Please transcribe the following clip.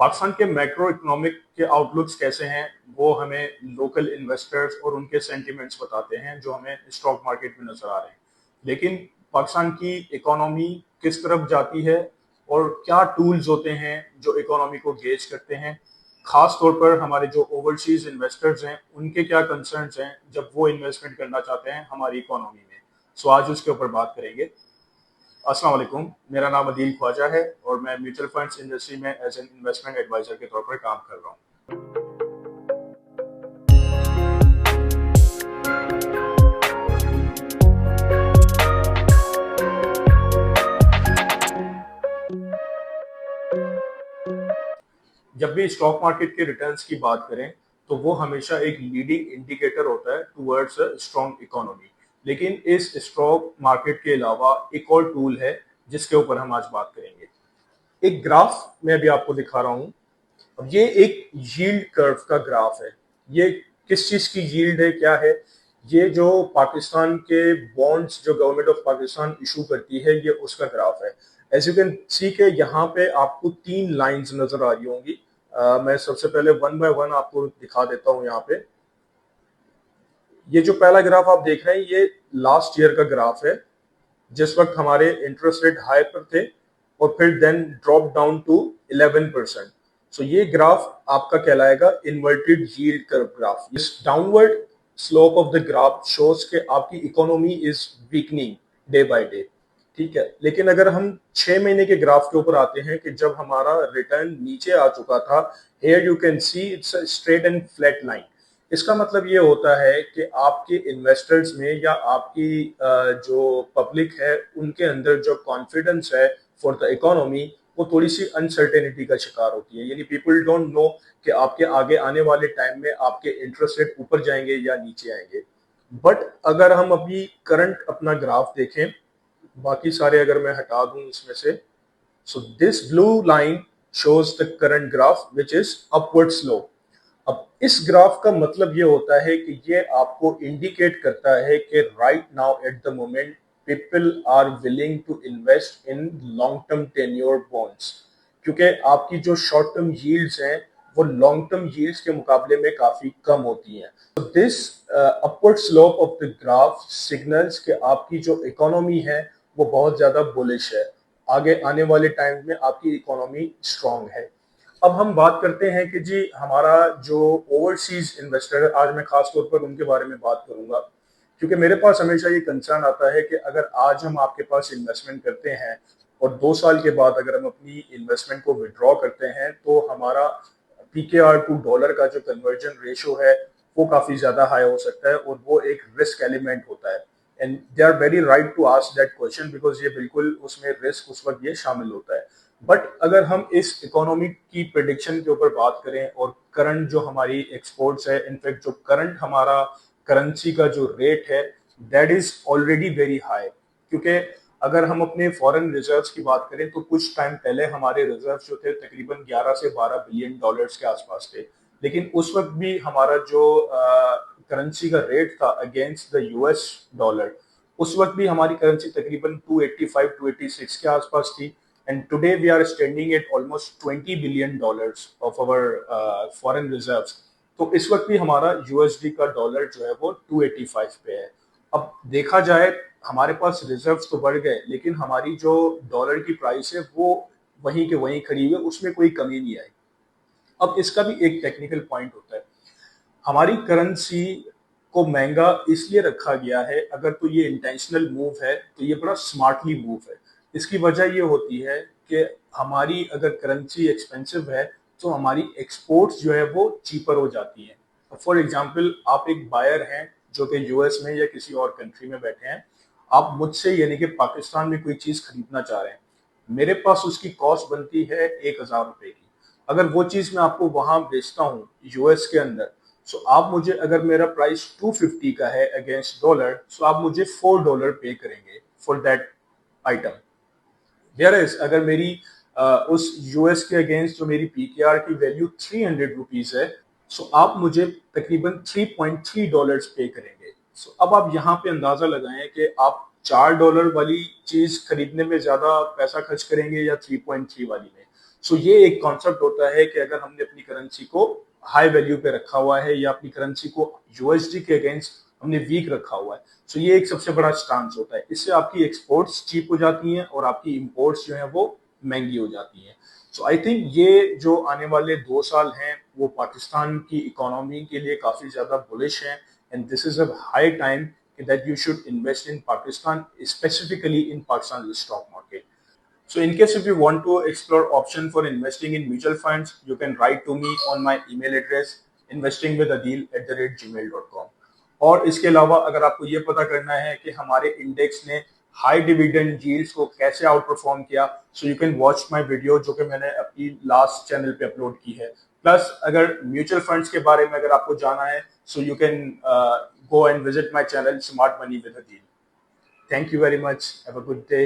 पाकिस्तान के macro economic के outlooks कैसे हैं वो हमें लोकल इन्वेस्टर्स और उनके सेंटिमेंट्स बताते हैं जो हमें स्टॉक मार्केट में नजर आ रहे हैं। लेकिन पाकिस्तान की इकोनॉमी किस तरफ जाती है और क्या टूल्स होते हैं जो इकोनॉमी को गेज करते हैं, खास तौर पर हमारे जो ओवरसीज इन्वेस्टर्स हैं उनके क्या कंसर्न्स हैं जब वो इन्वेस्टमेंट करना चाहते हैं हमारी इकोनॉमी में। सो आज उसके ऊपर बात करेंगे। अस्सलाम वालेकुम, मेरा नाम अदील ख्वाजा है और मैं म्यूचुअल फंड्स इंडस्ट्री में एज एन इन्वेस्टमेंट एडवाइजर के तौर पर काम कर रहा हूँ। जब भी स्टॉक मार्केट के रिटर्न्स की बात करें तो वो हमेशा एक लीडिंग इंडिकेटर होता है टुवर्ड्स अ स्ट्रॉन्ग इकोनॉमी। लेकिन इस स्टॉक मार्केट के अलावा एक और टूल है जिसके ऊपर हम आज बात करेंगे। एक ग्राफ मैं अभी आपको दिखा रहा हूँ। अब ये एक यील्ड कर्व का ग्राफ है। ये किस चीज की यील्ड है, क्या है? ये जो पाकिस्तान के बॉन्ड्स जो गवर्नमेंट ऑफ पाकिस्तान इशू करती है ये उसका ग्राफ है। एज यू कैन सी के यहाँ पे आपको तीन लाइंस नजर आ रही होंगी। मैं सबसे पहले वन बाय वन आपको दिखा देता हूँ। यहाँ पे ये जो पहला ग्राफ आप देख रहे हैं ये लास्ट ईयर का ग्राफ है, जिस वक्त हमारे इंटरेस्ट रेट हाई पर थे और फिर देन ड्रॉप डाउन टू 11%। सो ये ग्राफ आपका कहलाएगा इन्वर्टेड यील्ड कर्व ग्राफ। इस downward slope of the graph shows के आपकी economy is weakening day by day. ठीक है, लेकिन अगर हम 6 महीने के ग्राफ के ऊपर आते हैं कि जब हमारा रिटर्न नीचे आ चुका था, here you can see it's a straight and flat line. इसका मतलब ये होता है कि आपके इन्वेस्टर्स में या आपकी जो पब्लिक है उनके अंदर जो कॉन्फिडेंस है फॉर द इकोनॉमी वो थोड़ी सी अनसर्टेनिटी का शिकार होती है। यानी पीपल डोंट नो कि आपके आगे आने वाले टाइम में आपके इंटरेस्ट रेट ऊपर जाएंगे या नीचे आएंगे। बट अगर हम अभी करंट अपना ग्राफ देखें, बाकी सारे अगर मैं हटा दूं इसमें से, so this blue line shows the current graph which is upward slope. अब इस ग्राफ का मतलब ये होता है कि ये आपको इंडिकेट करता है कि right now at the moment people are willing to invest in long term tenure bonds, क्योंकि आपकी जो शॉर्ट टर्म यील्ड्स हैं वो लॉन्ग टर्म यील्ड्स के मुकाबले में काफी कम होती हैं। तो this upward slope of the graph signals कि आपकी जो इकोनॉमी है वो बहुत ज्यादा बुलिश है। आगे आने वाले टाइम में आपकी इकोनॉमी स्ट्रांग है। अब हम बात करते हैं कि जी हमारा जो ओवरसीज इन्वेस्टर है, आज मैं खास तौर पर उनके बारे में बात करूंगा, क्योंकि मेरे पास हमेशा ये कंसर्न आता है कि अगर आज हम आपके पास इन्वेस्टमेंट करते हैं और 2 साल के बाद अगर हम अपनी इन्वेस्टमेंट को विड्रॉ करते हैं तो हमारा पीकेआर टू डॉलर का जो कन्वर्जन रेशो है वो काफी ज्यादा हाई हो सकता है और वो एक रिस्क एलिमेंट होता है। And they are very right to ask that question because ये बिल्कुल उसमें रिस्क उस वक्त ये शामिल होता है। बट अगर हम इस इकोनॉमी की प्रिडिक्शन के ऊपर बात करें और करंट जो हमारी एक्सपोर्ट्स है, इनफैक्ट जो करंट हमारा करेंसी का जो रेट है that is already very high. क्योंकि अगर हम अपने फॉरेन रिजर्व्स की बात करें तो कुछ टाइम पहले हमारे रिजर्व्स जो थे तकरीबन 11 से 12 बिलियन डॉलर्स के आसपास थे। लेकिन उस वक्त भी हमारा जो करेंसी का रेट था अगेंस्ट द यूएस डॉलर, उस वक्त भी हमारी करेंसी तकरीबन 285 286 के आसपास थी। and today we are standing at almost 20 billion dollars of our foreign reserves। तो इस वक्त भी हमारा यूएसडी का डॉलर जो है वो 285 पे है। अब देखा जाए हमारे पास रिजर्व्स तो बढ़ गए लेकिन हमारी जो डॉलर की प्राइस है वो वहीं के वहीं खड़ी हुई है, उसमें कोई कमी नहीं आई। अब इसका भी एक टेक्निकल पॉइंट होता है। हमारी करेंसी को महंगा इसलिए रखा गया है, अगर तो ये इंटेंशनल मूव है तो ये बड़ा स्मार्टली मूव है। इसकी वजह ये होती है कि हमारी अगर करेंसी एक्सपेंसिव है तो हमारी एक्सपोर्ट्स जो है वो चीपर हो जाती हैं। फॉर एग्जांपल आप एक बायर हैं जो कि यूएस में या किसी और कंट्री में बैठे हैं, आप मुझसे यानी कि पाकिस्तान में कोई चीज खरीदना चाह रहे हैं, मेरे पास उसकी कॉस्ट बनती है 1,000 रुपए की। अगर वो चीज मैं आपको वहां बेचता हूँ यूएस के अंदर, सो आप मुझे, अगर मेरा प्राइस 250 का है अगेंस्ट डॉलर, सो आप मुझे $4 पे करेंगे फॉर दैट आइटम। वेयरएज अगर मेरी उस यूएस के अगेंस्ट जो मेरी पीकेआर की वैल्यू 300 रुपीज है, सो आप मुझे तकरीबन $3.3 पे करेंगे। सो अब आप यहाँ पे अंदाजा लगाएं कि आप $4 वाली चीज खरीदने में ज्यादा पैसा खर्च करेंगे या 3.3 वाली में। सो ये एक कॉन्सेप्ट होता है कि अगर हमने अपनी करेंसी को हाई वैल्यू पे रखा हुआ है या अपनी करेंसी को यूएसडी के अगेंस्ट हमने वीक रखा हुआ है, सो ये एक सबसे बड़ा स्टांस होता है। इससे आपकी एक्सपोर्ट्स चीप हो जाती हैं और आपकी इंपोर्ट्स जो है वो महंगी हो जाती हैं। सो आई थिंक ये जो आने वाले 2 साल हैं वो पाकिस्तान की इकोनॉमी के लिए काफी ज्यादा बुलिश हैं, and this is a high time that you should invest in Pakistan, specifically in Pakistan's stock market. So in case if you want to explore option for investing in mutual funds, you can write to me on my email address investingwithadil@gmail.com. और इसके अलावा अगर आपको ये पता करना है कि हमारे इंडेक्स ने हाई डिविडेंड यील्ड्स को कैसे आउट परफॉर्म किया, so you can watch my video जो कि मैंने अपनी लास्ट चैनल पे अपलोड की है। प्लस अगर म्यूचुअल फंड्स के बारे में अगर आपको जाना है, so you can go and visit my channel Smart Money with Adil. Thank you very much. Have a good day.